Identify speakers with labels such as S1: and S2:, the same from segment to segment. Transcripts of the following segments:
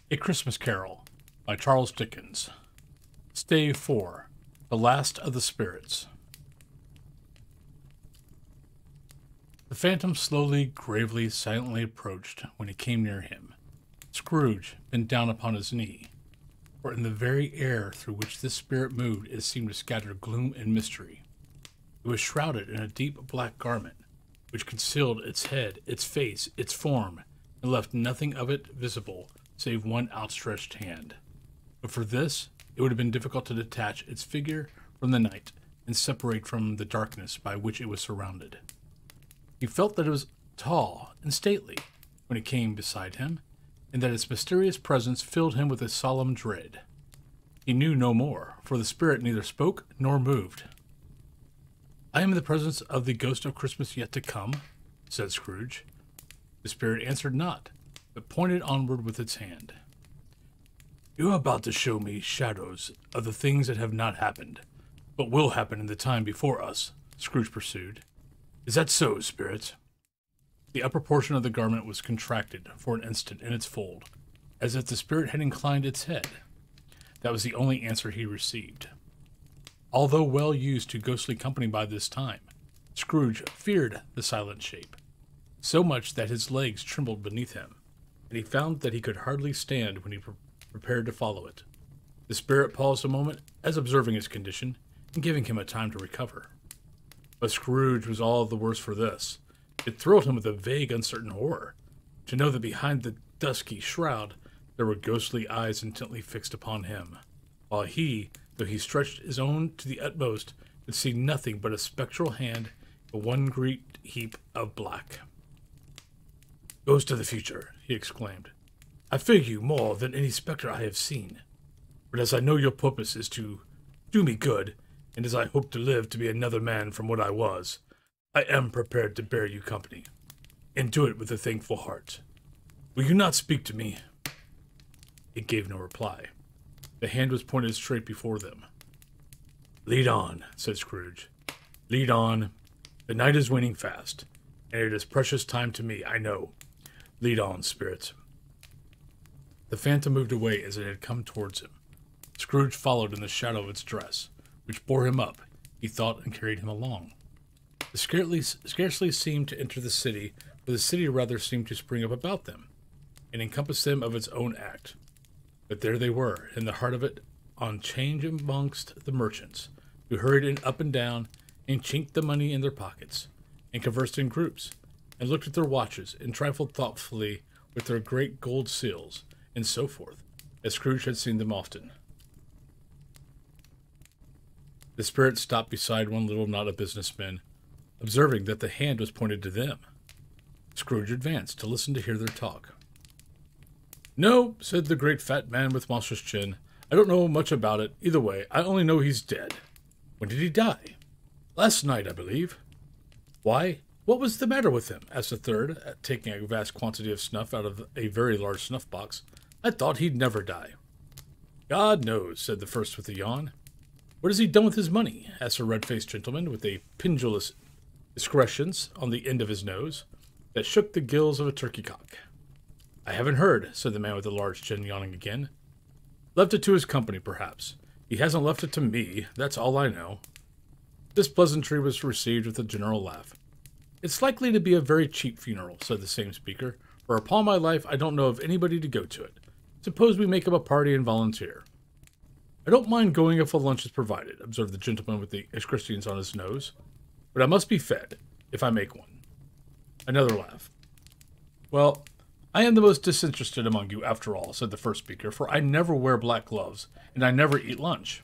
S1: A Christmas Carol by Charles Dickens. Stave 4. The Last of the Spirits. The phantom slowly, gravely, silently approached when it came near him. Scrooge bent down upon his knee, for in the very air through which this spirit moved it seemed to scatter gloom and mystery. It was shrouded in a deep black garment, which concealed its head, its face, its form, and left nothing of it visible save one outstretched hand. But for this, it would have been difficult to detach its figure from the night and separate from the darkness by which it was surrounded. He felt that it was tall and stately when it came beside him, and that its mysterious presence filled him with a solemn dread. He knew no more, for the spirit neither spoke nor moved. "I am in the presence of the ghost of Christmas yet to come," said Scrooge. The spirit answered not, but pointed onward with its hand. "You are about to show me shadows of the things that have not happened, but will happen in the time before us," Scrooge pursued. "Is that so, spirit?" The upper portion of the garment was contracted for an instant in its fold, as if the spirit had inclined its head. That was the only answer he received. Although well used to ghostly company by this time, Scrooge feared the silent shape, so much that his legs trembled beneath him, and he found that he could hardly stand when he prepared to follow it. The spirit paused a moment, as observing his condition, and giving him a time to recover. But Scrooge was all the worse for this. It thrilled him with a vague, uncertain horror, to know that behind the dusky shroud there were ghostly eyes intently fixed upon him, while he, though he stretched his own to the utmost, could see nothing but a spectral hand and one great heap of black. "Ghost of the future," he exclaimed, "I fear you more than any spectre I have seen. But as I know your purpose is to do me good, and as I hope to live to be another man from what I was, I am prepared to bear you company, and do it with a thankful heart. Will you not speak to me?" It gave no reply. The hand was pointed straight before them. "Lead on," said Scrooge. "Lead on. The night is waning fast, and it is precious time to me, I know. Lead on, spirit." The phantom moved away as it had come towards him. Scrooge followed in the shadow of its dress, which bore him up, he thought, and carried him along. It scarcely seemed to enter the city, for the city rather seemed to spring up about them, and encompass them of its own act. But there they were, in the heart of it, on 'change amongst the merchants, who hurried in up and down, and chinked the money in their pockets, and conversed in groups, and looked at their watches, and trifled thoughtfully with their great gold seals, and so forth, as Scrooge had seen them often. The spirit stopped beside one little knot of businessmen, observing that the hand was pointed to them. Scrooge advanced to listen to hear their talk. "No," said the great fat man with monstrous chin, "I don't know much about it. Either way, I only know he's dead." "When did he die?" "Last night, I believe." "Why, what was the matter with him?" asked the third, taking a vast quantity of snuff out of a very large snuff box. "I thought he'd never die." "God knows," said the first with a yawn. "What has he done with his money?" asked a red-faced gentleman with a pendulous excrescence on the end of his nose that shook the gills of a turkey-cock. "I haven't heard," said the man with the large chin, yawning again. "Left it to his company, perhaps. He hasn't left it to me, that's all I know." This pleasantry was received with a general laugh. "It's likely to be a very cheap funeral," said the same speaker, "for upon my life I don't know of anybody to go to it. Suppose we make up a party and volunteer." "I don't mind going if a lunch is provided," observed the gentleman with the excrescence on his nose. "But I must be fed, if I make one." Another laugh. "Well, I am the most disinterested among you, after all," said the first speaker, "for I never wear black gloves, and I never eat lunch.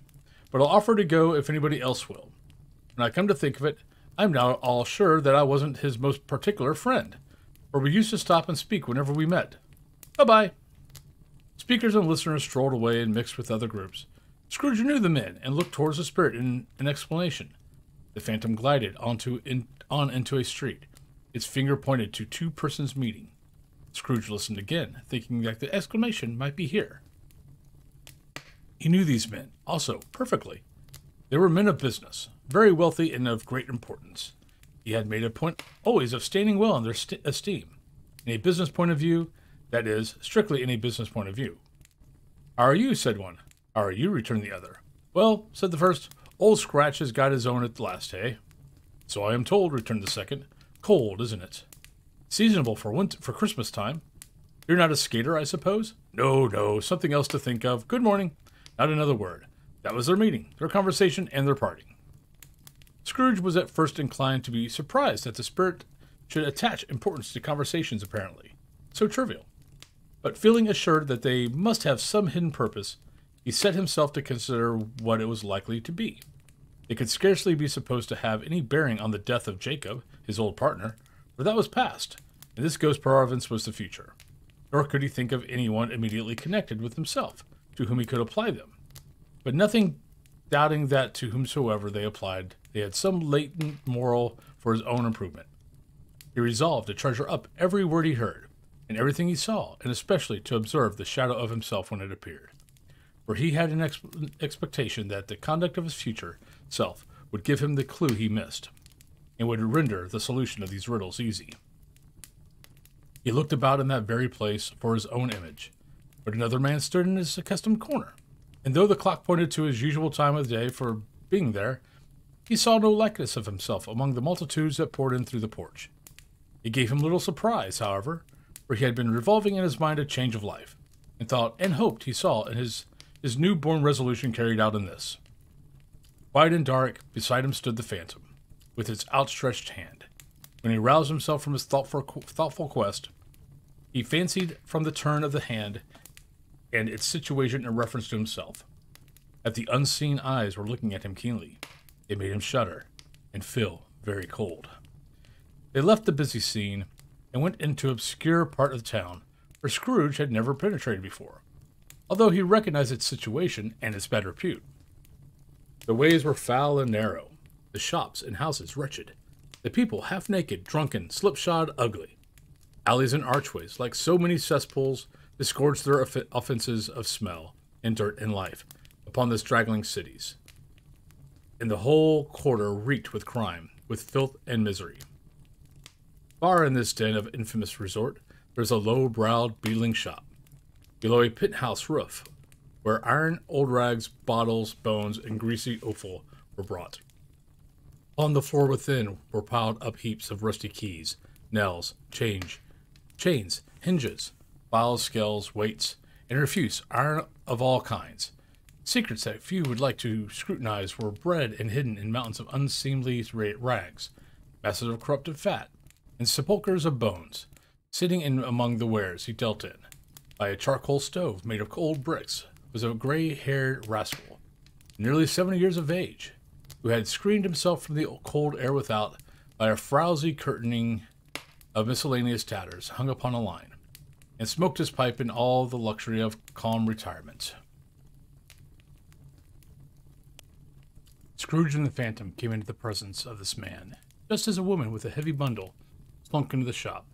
S1: But I'll offer to go if anybody else will. When I come to think of it, I'm now all sure that I wasn't his most particular friend, for we used to stop and speak whenever we met. Bye-bye." Speakers and listeners strolled away and mixed with other groups. Scrooge knew the men, and looked towards the spirit in an explanation. The phantom glided on into a street. Its finger pointed to two persons meeting. Scrooge listened again, thinking that the exclamation might be here. He knew these men, also, perfectly. They were men of business, very wealthy and of great importance. He had made a point always of standing well in their esteem. In a business point of view, that is, strictly in a business point of view. "How are you?" said one. "How are you?" returned the other. "Well," said the first, "Old Scratch has got his own at last, eh?" "So I am told," returned the second. "Cold, isn't it?" "Seasonable for Christmas time." "You're not a skater, I suppose?" "No, no, something else to think of. Good morning." Not another word. That was their meeting, their conversation, and their parting. Scrooge was at first inclined to be surprised that the spirit should attach importance to conversations apparently so trivial. But feeling assured that they must have some hidden purpose, he set himself to consider what it was likely to be. It could scarcely be supposed to have any bearing on the death of Jacob, his old partner, for that was past, and this ghost province was the future. Nor could he think of anyone immediately connected with himself, to whom he could apply them. But nothing doubting that to whomsoever they applied, they had some latent moral for his own improvement. He resolved to treasure up every word he heard, and everything he saw, and especially to observe the shadow of himself when it appeared. For he had an expectation that the conduct of his future self would give him the clue he missed, and would render the solution of these riddles easy. He looked about in that very place for his own image, but another man stood in his accustomed corner, and though the clock pointed to his usual time of day for being there, he saw no likeness of himself among the multitudes that poured in through the porch. It gave him little surprise, however, for he had been revolving in his mind a change of life, and thought and hoped he saw in his new-born resolution carried out in this. Quiet and dark, beside him stood the phantom, with its outstretched hand. When he roused himself from his thoughtful quest, he fancied from the turn of the hand and its situation in reference to himself, that the unseen eyes were looking at him keenly. It made him shudder and feel very cold. They left the busy scene and went into an obscure part of the town where Scrooge had never penetrated before, although he recognized its situation and its bad repute. The ways were foul and narrow, the shops and houses wretched, the people half naked, drunken, slipshod, ugly. Alleys and archways, like so many cesspools, disgorged their offenses of smell and dirt and life upon the straggling cities, and the whole quarter reeked with crime, with filth and misery. Far in this den of infamous resort, there is a low-browed, beetling shop, below a penthouse roof, where iron, old rags, bottles, bones, and greasy offal were brought. On the floor within were piled up heaps of rusty keys, nails, chains, hinges, files, scales, weights, and refuse, iron of all kinds. Secrets that few would like to scrutinize were bred and hidden in mountains of unseemly rags, masses of corrupted fat, and sepulchres of bones, sitting in among the wares he dealt in. By a charcoal stove made of old bricks was a gray-haired rascal, nearly 70 years of age, who had screened himself from the cold air without by a frowsy curtaining of miscellaneous tatters hung upon a line, and smoked his pipe in all the luxury of calm retirement. Scrooge and the Phantom came into the presence of this man, just as a woman with a heavy bundle slunk into the shop,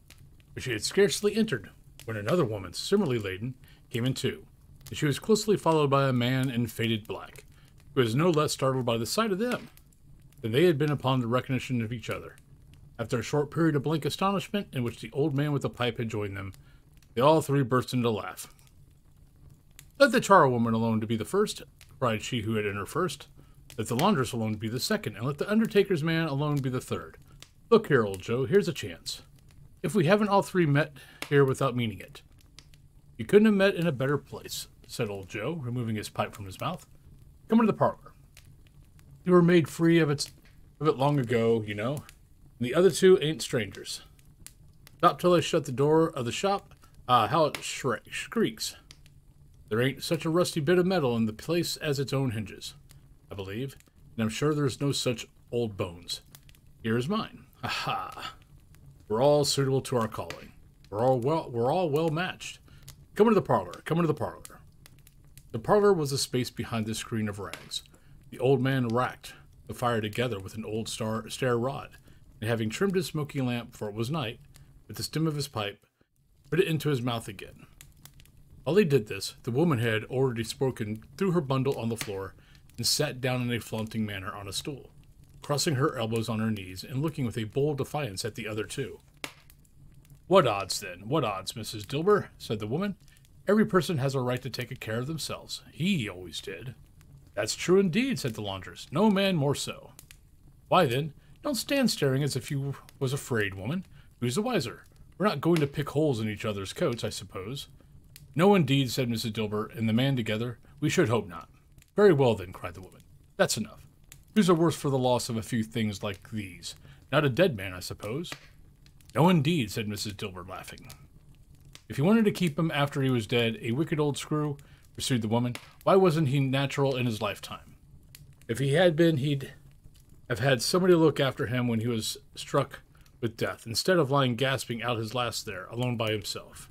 S1: but she had scarcely entered when another woman, similarly laden, came in too, and she was closely followed by a man in faded black, who was no less startled by the sight of them than they had been upon the recognition of each other. After a short period of blank astonishment, in which the old man with the pipe had joined them, they all three burst into a laugh. "Let the charwoman alone to be the first," cried she who had entered first. "Let the laundress alone be the second, and let the undertaker's man alone be the third. Look here, old Joe, here's a chance. If we haven't all three met here without meaning it." "You couldn't have met in a better place," said old Joe, removing his pipe from his mouth. "Come into the parlor. You were made free of it long ago, you know, and the other two ain't strangers. Stop till I shut the door of the shop. Ah, how it shrieks. There ain't such a rusty bit of metal in the place as its own hinges, I believe, and I'm sure there's no such old bones. Here is mine. Aha! We're all suitable to our calling. We're all well matched. Come into the parlor. Come into the parlor." The parlor was a space behind the screen of rags. The old man racked the fire together with an old stair rod, and having trimmed his smoky lamp, for it was night, with the stem of his pipe, put it into his mouth again. While he did this, the woman had already spoken, threw her bundle on the floor, and sat down in a flaunting manner on a stool, crossing her elbows on her knees, and looking with a bold defiance at the other two. "What odds, then? What odds, Mrs. Dilber?" said the woman. Every person has a right to take care of themselves. He always did. That's true indeed, said the laundress. No man more so. Why then, don't stand staring as if you was afraid, woman. Who's the wiser? We're not going to pick holes in each other's coats, I suppose. No, indeed, said Mrs. Dilber and the man together. We should hope not. Very well, then, cried the woman. That's enough. Who's the worse for the loss of a few things like these? Not a dead man, I suppose. No, indeed, said Mrs. Dilber, laughing. If you wanted to keep him after he was dead, a wicked old screw, pursued the woman, why wasn't he natural in his lifetime? If he had been, he'd have had somebody to look after him when he was struck with death, instead of lying gasping out his last there, alone by himself.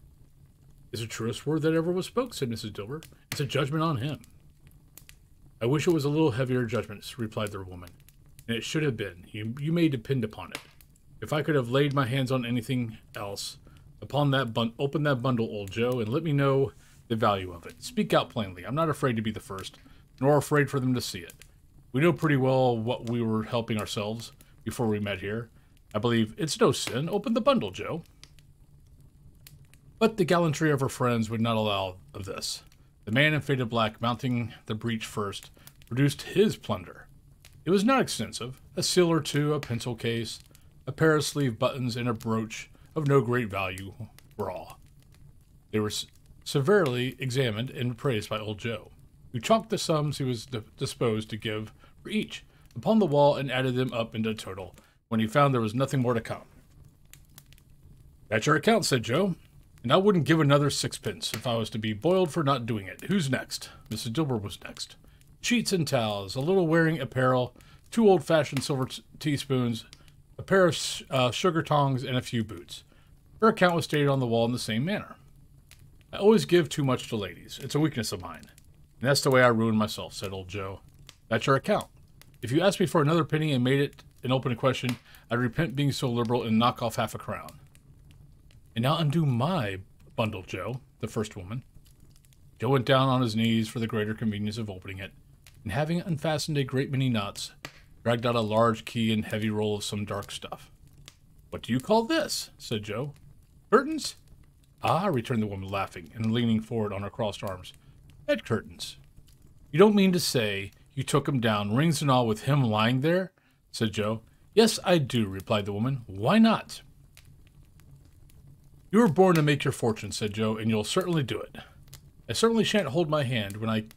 S1: Is the truest word that ever was spoke, said Mrs. Dilber. It's a judgment on him. I wish it was a little heavier judgment, replied the woman, and it should have been. You may depend upon it. If I could have laid my hands on anything else, open that bundle, old Joe, and let me know the value of it. Speak out plainly. I'm not afraid to be the first, nor afraid for them to see it. We know pretty well what we were helping ourselves before we met here. I believe it's no sin. Open the bundle, Joe. But the gallantry of her friends would not allow of this. The man in faded black, mounting the breach first, produced his plunder. It was not extensive. A seal or two, a pencil case, a pair of sleeve buttons, and a brooch of no great value were all. They were severely examined and praised by old Joe, who chalked the sums he was disposed to give for each upon the wall and added them up into a total when he found there was nothing more to come. That's your account, said Joe, and I wouldn't give another sixpence if I was to be boiled for not doing it. Who's next? Mrs. Dilber was next. Sheets and towels, a little wearing apparel, 2 old-fashioned silver teaspoons, a pair of sugar tongs, and a few boots. Her account was stated on the wall in the same manner. I always give too much to ladies. It's a weakness of mine. And that's the way I ruin myself, said old Joe. That's your account. If you asked me for another penny and made it an open question, I'd repent being so liberal and knock off half a crown. And now undo my bundle, Joe, the first woman. Joe went down on his knees for the greater convenience of opening it, and having unfastened a great many knots, dragged out a large key and heavy roll of some dark stuff. What do you call this? Said Joe. Curtains? Ah, returned the woman, laughing and leaning forward on her crossed arms. Bed curtains. You don't mean to say you took him down, rings and all, with him lying there? Said Joe. Yes, I do, replied the woman. Why not? You were born to make your fortune, said Joe, and you'll certainly do it. I certainly shan't hold my hand when I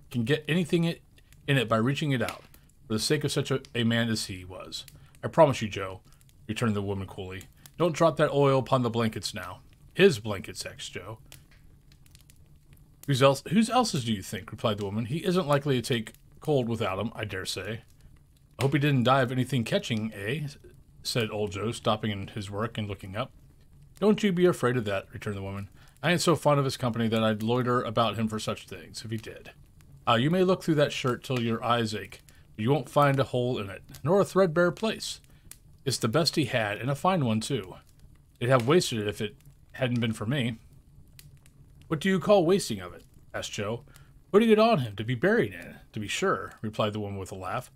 S1: can get anything in it by reaching it out, for the sake of such a man as he was. I promise you, Joe, returned the woman coolly. Don't drop that oil upon the blankets now. His blankets, ex-Joe. Whose else's do you think? Replied the woman. He isn't likely to take cold without him, I dare say. I hope he didn't die of anything catching, eh? Said old Joe, stopping in his work and looking up. Don't you be afraid of that, returned the woman. I ain't so fond of his company that I'd loiter about him for such things, if he did. You may look through that shirt till your eyes ache, but you won't find a hole in it, nor a threadbare place. It's the best he had, and a fine one, too. They'd have wasted it if it hadn't been for me. What do you call wasting of it? Asked Joe. Putting it on him to be buried in, to be sure, replied the woman with a laugh.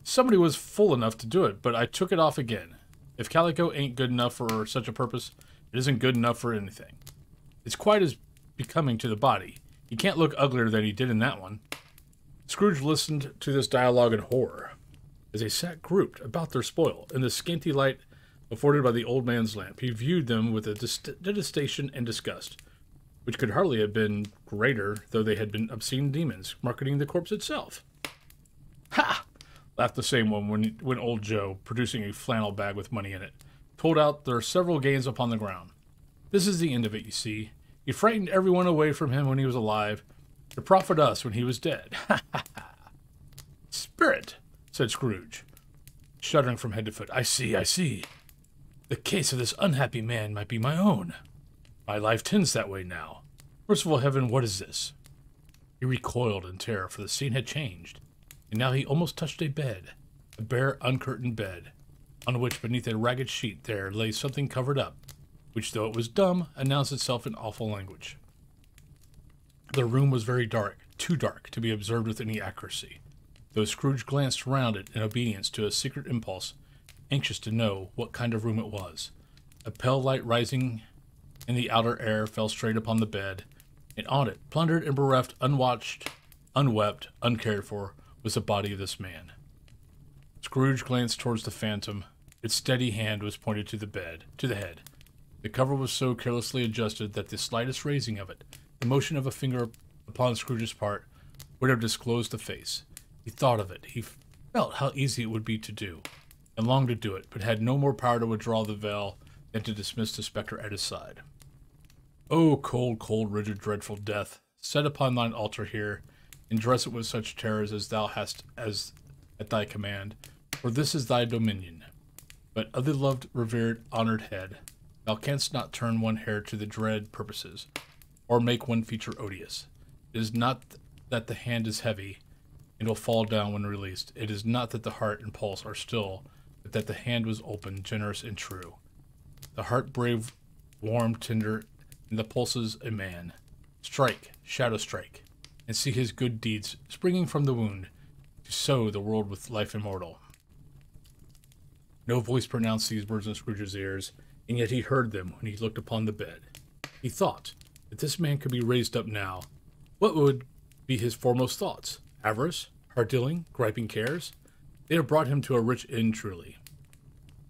S1: Somebody was fool enough to do it, but I took it off again. If calico ain't good enough for such a purpose, it isn't good enough for anything. It's quite as becoming to the body. He can't look uglier than he did in that one. Scrooge listened to this dialogue in horror, as they sat grouped about their spoil. In the scanty light afforded by the old man's lamp, he viewed them with a detestation and disgust, which could hardly have been greater, though they had been obscene demons, marketing the corpse itself. Ha! Laughed the same one when old Joe, producing a flannel bag with money in it, pulled out their several gains upon the ground. This is the end of it, you see. He frightened everyone away from him when he was alive, to profit us when he was dead. Ha ha ha! Spirit, said Scrooge, shuddering from head to foot. I see, I see. The case of this unhappy man might be my own. My life tends that way now. Merciful heaven, what is this? He recoiled in terror, for the scene had changed, and now he almost touched a bed, a bare, uncurtained bed, on which, beneath a ragged sheet, there lay something covered up, which, though it was dumb, announced itself in awful language. The room was very dark, too dark to be observed with any accuracy, though Scrooge glanced round it in obedience to a secret impulse, anxious to know what kind of room it was. A pale light rising in the outer air fell straight upon the bed, And on it, plundered and bereft, unwatched, unwept, uncared for, was the body of this man. Scrooge glanced towards the phantom. Its steady hand was pointed to the head. The cover was so carelessly adjusted that the slightest raising of it, the motion of a finger upon Scrooge's part, would have disclosed the face. He thought of it. He felt how easy it would be to do, and longed to do it, but had no more power to withdraw the veil than to dismiss the spectre at his side. O cold, cold, rigid, dreadful death, set upon thine altar here, and dress it with such terrors as thou hast as at thy command, for this is thy dominion. But of the loved, revered, honored head, thou canst not turn one hair to the dread purposes, or make one feature odious. It is not that the hand is heavy, and will fall down when released. It is not that the heart and pulse are still, but that the hand was open, generous, and true. The heart brave, warm, tender, and the pulses a man. Strike, shadow strike, and see his good deeds springing from the wound, to sow the world with life immortal. No voice pronounced these words in Scrooge's ears, and yet he heard them when he looked upon the bed. He thought, if this man could be raised up now, what would be his foremost thoughts? Avarice, hard-dealing, griping cares? They had brought him to a rich inn truly.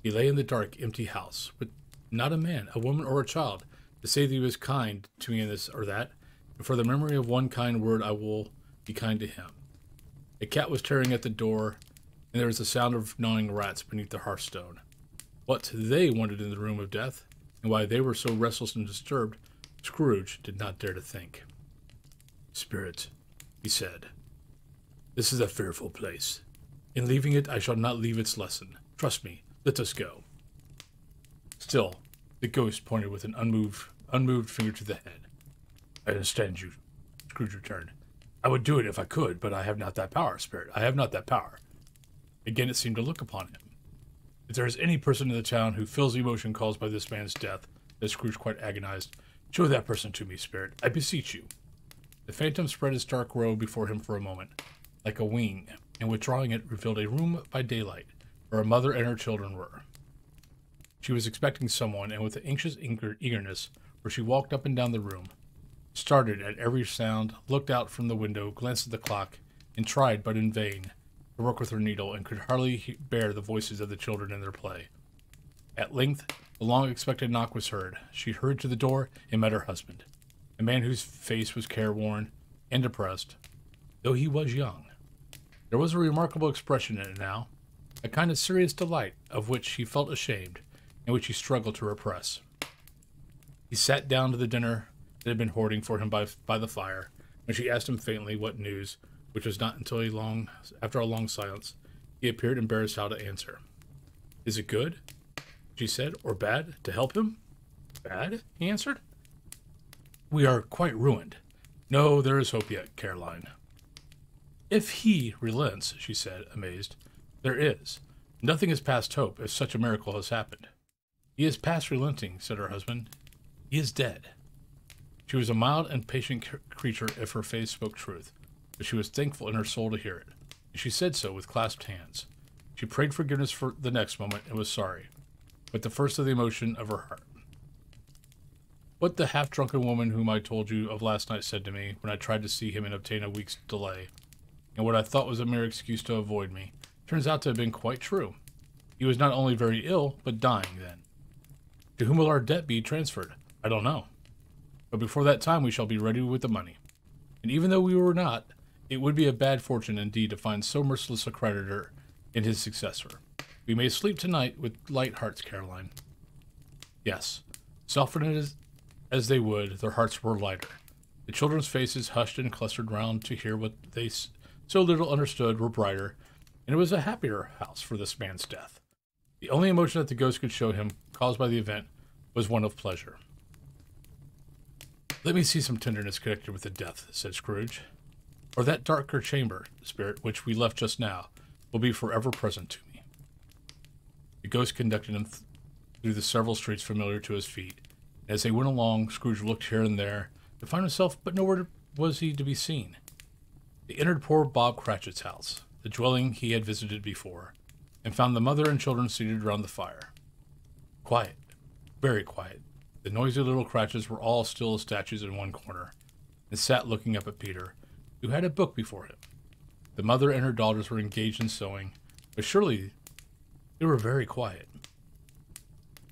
S1: He lay in the dark, empty house, with not a man, a woman, or a child, to say that he was kind to me in this or that, and for the memory of one kind word I will be kind to him. A cat was tearing at the door, and there was the sound of gnawing rats beneath the hearthstone. What they wanted in the room of death, and why they were so restless and disturbed, Scrooge did not dare to think. "Spirit," he said, "this is a fearful place. In leaving it, I shall not leave its lesson. Trust me. Let us go." Still, the ghost pointed with an unmoved finger to the head. "I understand you," Scrooge returned. "I would do it if I could, but I have not that power, Spirit. I have not that power." Again it seemed to look upon him. "If there is any person in the town who feels the emotion caused by this man's death," said Scrooge, quite agonized, "show that person to me, Spirit. I beseech you." The phantom spread its dark robe before him for a moment, like a wing, and withdrawing it revealed a room by daylight, where a mother and her children were. She was expecting someone, and with an anxious eagerness, where she walked up and down the room, started at every sound, looked out from the window, glanced at the clock, and tried, but in vain, to work with her needle, and could hardly bear the voices of the children in their play. At length, the long-expected knock was heard. She hurried to the door and met her husband, a man whose face was careworn and depressed, though he was young. There was a remarkable expression in it now, a kind of serious delight of which he felt ashamed, and which he struggled to repress. He sat down to the dinner that had been hoarding for him by the fire, when she asked him faintly what news, which was not until after a long silence, he appeared embarrassed how to answer. "Is it good," she said, "or bad, to help him?" "Bad?" he answered. "We are quite ruined." "No, there is hope yet, Caroline." "If he relents," she said, amazed. "There is. Nothing is past hope, if such a miracle has happened." "He is past relenting," said her husband. "He is dead." She was a mild and patient creature if her face spoke truth, but she was thankful in her soul to hear it, and she said so with clasped hands. She prayed forgiveness for the next moment and was sorry, but the first of the emotion of her heart. "What the half-drunken woman whom I told you of last night said to me when I tried to see him and obtain a week's delay, and what I thought was a mere excuse to avoid me, turns out to have been quite true. He was not only very ill, but dying then. To whom will our debt be transferred? I don't know. But before that time we shall be ready with the money. And even though we were not, it would be a bad fortune indeed to find so merciless a creditor in his successor. We may sleep tonight with light hearts, Caroline." Yes, softened as they would, their hearts were lighter. The children's faces, hushed and clustered round to hear what they so little understood, were brighter, and it was a happier house for this man's death. The only emotion that the ghost could show him, caused by the event, was one of pleasure. "Let me see some tenderness connected with the death," said Scrooge. "Or that darker chamber, Spirit, which we left just now, will be forever present to me." The ghost conducted him through the several streets familiar to his feet. As they went along, Scrooge looked here and there, to find himself, but nowhere was he to be seen. They entered poor Bob Cratchit's house, the dwelling he had visited before, and found the mother and children seated round the fire. Quiet, very quiet. The noisy little Cratchits were all still as statues in one corner. and sat looking up at Peter, who had a book before him. The mother and her daughters were engaged in sewing, but surely they were very quiet.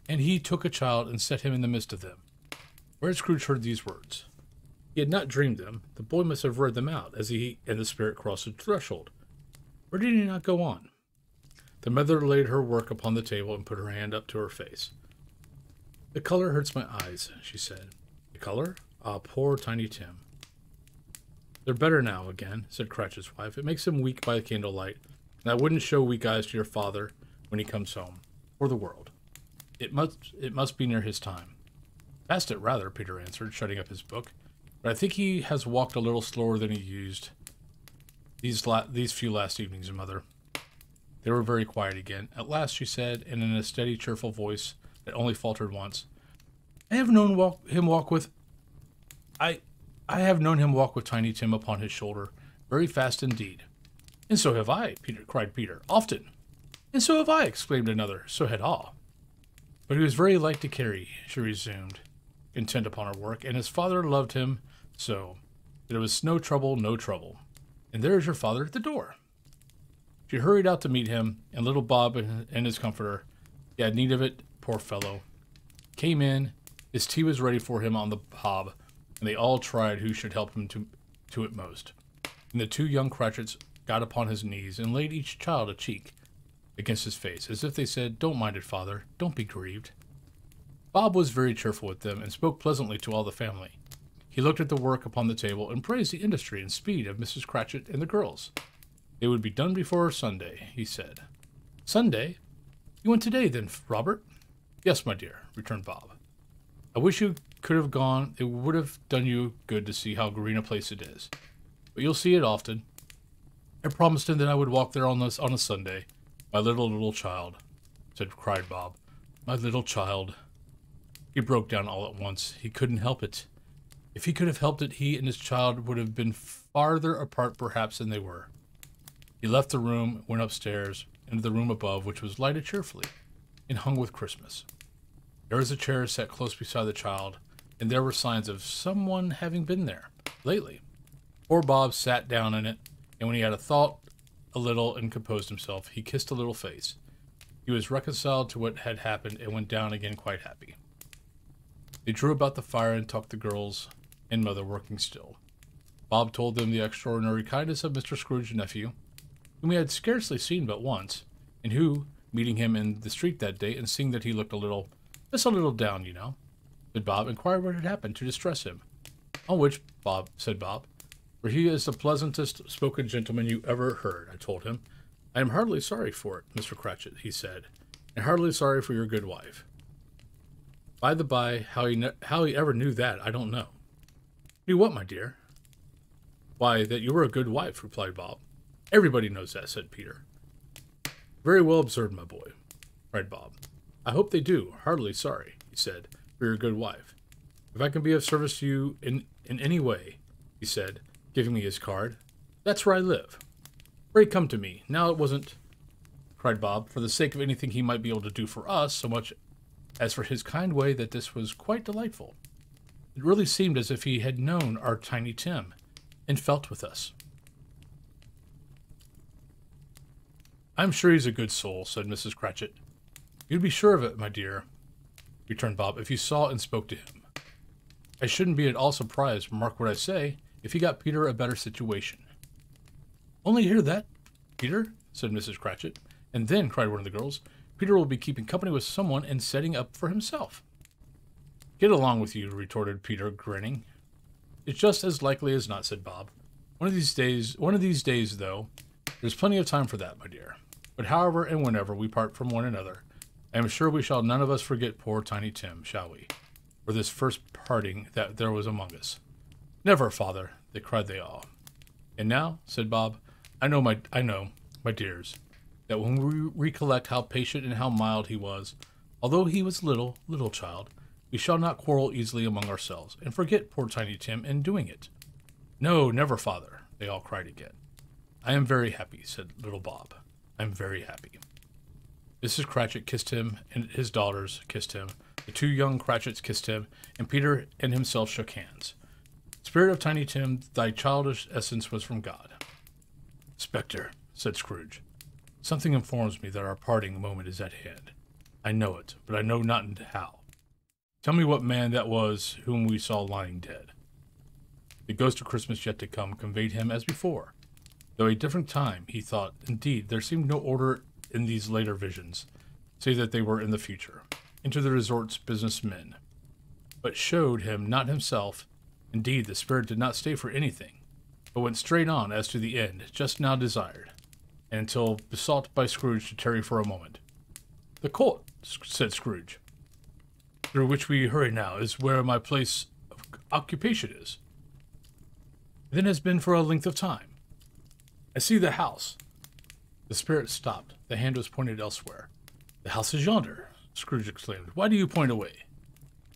S1: And he took a child and set him in the midst of them. Where had Scrooge heard these words? He had not dreamed them. The boy must have read them out as he and the spirit crossed the threshold. Or did he not go on? The mother laid her work upon the table and put her hand up to her face. The color hurts my eyes, she said. The color? Ah, poor Tiny Tim. They're better now again, said Cratchit's wife. It makes him weak by the candlelight, and I wouldn't show weak eyes to your father when he comes home, or the world. It must be near his time. Past it, rather, Peter answered, shutting up his book. But I think he has walked a little slower than he used these few last evenings, Mother. They were very quiet again. At last she said, and in a steady, cheerful voice that only faltered once, I have known him walk with Tiny Tim upon his shoulder, very fast indeed. And so have I, cried Peter, often. And so have I, exclaimed another. So had all. But he was very light to carry, she resumed, intent upon her work, and his father loved him so that it was no trouble, no trouble. And there is your father at the door. She hurried out to meet him, and little Bob and his comforter, he had need of it, poor fellow, came in. His tea was ready for him on the hob, and they all tried who should help him to it most. And the two young Cratchits got upon his knees and laid each child a cheek against his face, as if they said, Don't mind it, father, don't be grieved. Bob was very cheerful with them, and spoke pleasantly to all the family. He looked at the work upon the table, and praised the industry and speed of Mrs. Cratchit and the girls. They would be done before Sunday, he said. Sunday? You went today, then, Robert? Yes, my dear, returned Bob. I wish you could have gone. It would have done you good to see how green a place it is. But you'll see it often. I promised him that I would walk there on a Sunday. My little child, cried Bob. My little child. He broke down all at once. He couldn't help it. If he could have helped it, he and his child would have been farther apart perhaps than they were. He left the room, went upstairs, into the room above, which was lighted cheerfully, and hung with Christmas. There was a chair set close beside the child, and there were signs of someone having been there lately. Poor Bob sat down in it, and when he had thought a little and composed himself, he kissed the little face. He was reconciled to what had happened and went down again quite happy. They drew about the fire and talked, the girls and mother working still. Bob told them the extraordinary kindness of Mr. Scrooge's nephew, whom he had scarcely seen but once, and who, meeting him in the street that day and seeing that he looked just a little down, said Bob, inquired what had happened to distress him. On which said Bob, for he is the pleasantest spoken gentleman you ever heard, I told him. I am heartily sorry for it, Mr. Cratchit, he said, and heartily sorry for your good wife. By the by, how he ever knew that, I don't know. Knew what, my dear? Why, that you were a good wife, replied Bob. Everybody knows that, said Peter. Very well observed, my boy, cried Bob. I hope they do. Heartily sorry, he said, for your good wife. If I can be of service to you in any way, he said, giving me his card, that's where I live. Pray come to me. Now it wasn't, cried Bob, for the sake of anything he might be able to do for us, so much as for his kind way, that this was quite delightful. It really seemed as if he had known our Tiny Tim, and felt with us. I'm sure he's a good soul, said Mrs. Cratchit. You'd be sure of it, my dear, returned Bob, if you saw and spoke to him. I shouldn't be at all surprised, mark what I say, if he got Peter a better situation. Only hear that, Peter, said Mrs. Cratchit, and then, cried one of the girls, Peter will be keeping company with someone and setting up for himself. Get along with you, retorted Peter, grinning. It's just as likely as not, said Bob. One of these days, though, there's plenty of time for that, my dear. But however and whenever we part from one another, I am sure we shall none of us forget poor Tiny Tim, shall we? Or this first parting that there was among us. Never, father, cried they all. And now, said Bob, I know, my dears, that when we recollect how patient and how mild he was, although he was little child, we shall not quarrel easily among ourselves, and forget poor Tiny Tim in doing it. No, never, father, they all cried again. I am very happy, said little Bob. I am very happy. Mrs. Cratchit kissed him, and his daughters kissed him. The two young Cratchits kissed him, and Peter and himself shook hands. Spirit of Tiny Tim, thy childish essence was from God. Spectre, said Scrooge, something informs me that our parting moment is at hand. I know it, but I know not how. Tell me what man that was whom we saw lying dead. The ghost of Christmas yet to come conveyed him as before, though a different time, he thought. Indeed, there seemed no order in these later visions, save that they were in the future, into the resort's businessmen, but showed him not himself. Indeed, the spirit did not stay for anything, but went straight on as to the end just now desired, and until besought by Scrooge to tarry for a moment. The court, said Scrooge, through which we hurry now, is where my place of occupation is. Then has been for a length of time. I see the house. The spirit stopped. The hand was pointed elsewhere. The house is yonder, Scrooge exclaimed. Why do you point away?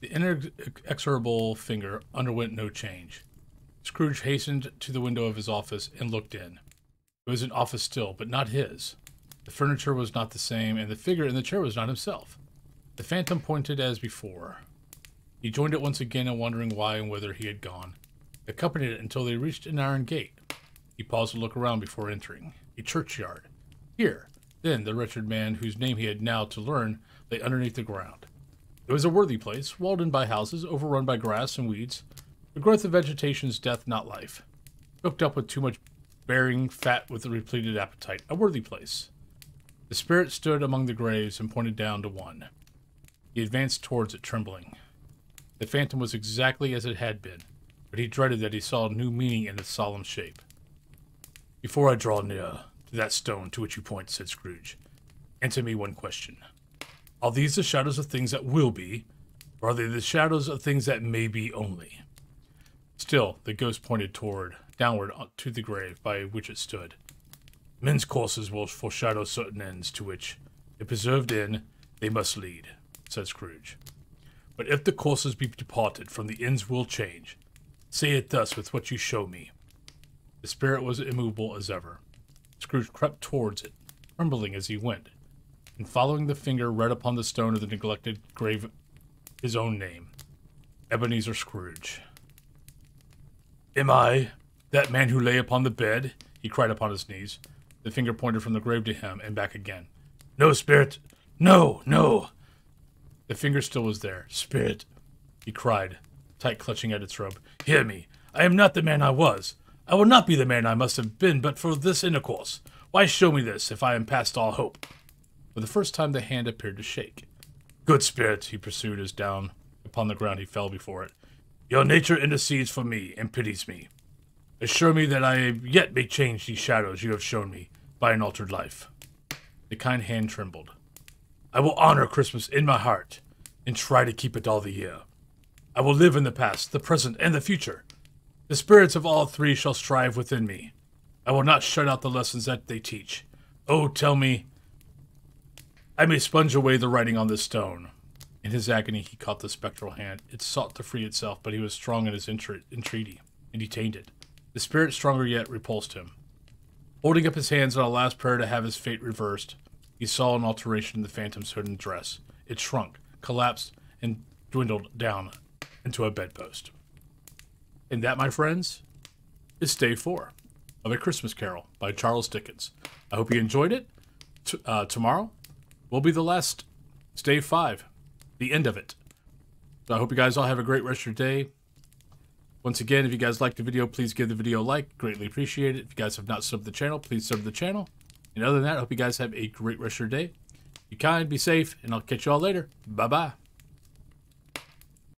S1: The inexorable finger underwent no change. Scrooge hastened to the window of his office and looked in. It was an office still, but not his. The furniture was not the same, and the figure in the chair was not himself. The phantom pointed as before. He joined it once again in wondering why and whither he had gone, accompanied it until they reached an iron gate. He paused to look around before entering. A churchyard. Here, then, the wretched man whose name he had now to learn lay underneath the ground. It was a worthy place, walled in by houses, overrun by grass and weeds. The growth of vegetation's death, not life. Hooked up with too much bearing, fat with a repleted appetite. A worthy place. The spirit stood among the graves and pointed down to one. He advanced towards it, trembling. The phantom was exactly as it had been, but he dreaded that he saw new meaning in its solemn shape. Before I draw near to that stone to which you point, said Scrooge, answer me one question. Are these the shadows of things that will be, or are they the shadows of things that may be only? Still, the ghost pointed downward to the grave by which it stood. Men's courses will foreshadow certain ends to which, if preserved in, they must lead, said Scrooge. But if the courses be departed from, the ends will change. Say it thus with what you show me. The spirit was immovable as ever. Scrooge crept towards it, trembling as he went, and following the finger read upon the stone of the neglected grave his own name, Ebenezer Scrooge. Am I that man who lay upon the bed? He cried upon his knees. The finger pointed from the grave to him and back again. No, spirit! No, no! The finger still was there. Spirit, he cried, tight clutching at its robe. Hear me. I am not the man I was. I will not be the man I must have been but for this intercourse. Why show me this, if I am past all hope? For the first time the hand appeared to shake. Good spirit, he pursued, as down upon the ground he fell before it. Your nature intercedes for me and pities me. Assure me that I yet may change these shadows you have shown me by an altered life. The kind hand trembled. I will honor Christmas in my heart and try to keep it all the year. I will live in the past, the present, and the future. The spirits of all three shall strive within me. I will not shut out the lessons that they teach. Oh, tell me, I may sponge away the writing on this stone. In his agony, he caught the spectral hand. It sought to free itself, but he was strong in his entreaty, and detained it. The spirit, stronger yet, repulsed him. Holding up his hands in a last prayer to have his fate reversed, he saw an alteration in the phantom's hood and dress. It shrunk, collapsed, and dwindled down into a bedpost. And that, my friends, is Stave 4 of A Christmas Carol by Charles Dickens. I hope you enjoyed it. Tomorrow will be the last Stave 5, the end of it. So I hope you guys all have a great rest of your day. Once again, if you guys liked the video, please give the video a like. Greatly appreciate it. If you guys have not subbed to the channel, please sub to the channel. And other than that, I hope you guys have a great rest of your day. Be kind, be safe, and I'll catch you all later. Bye-bye.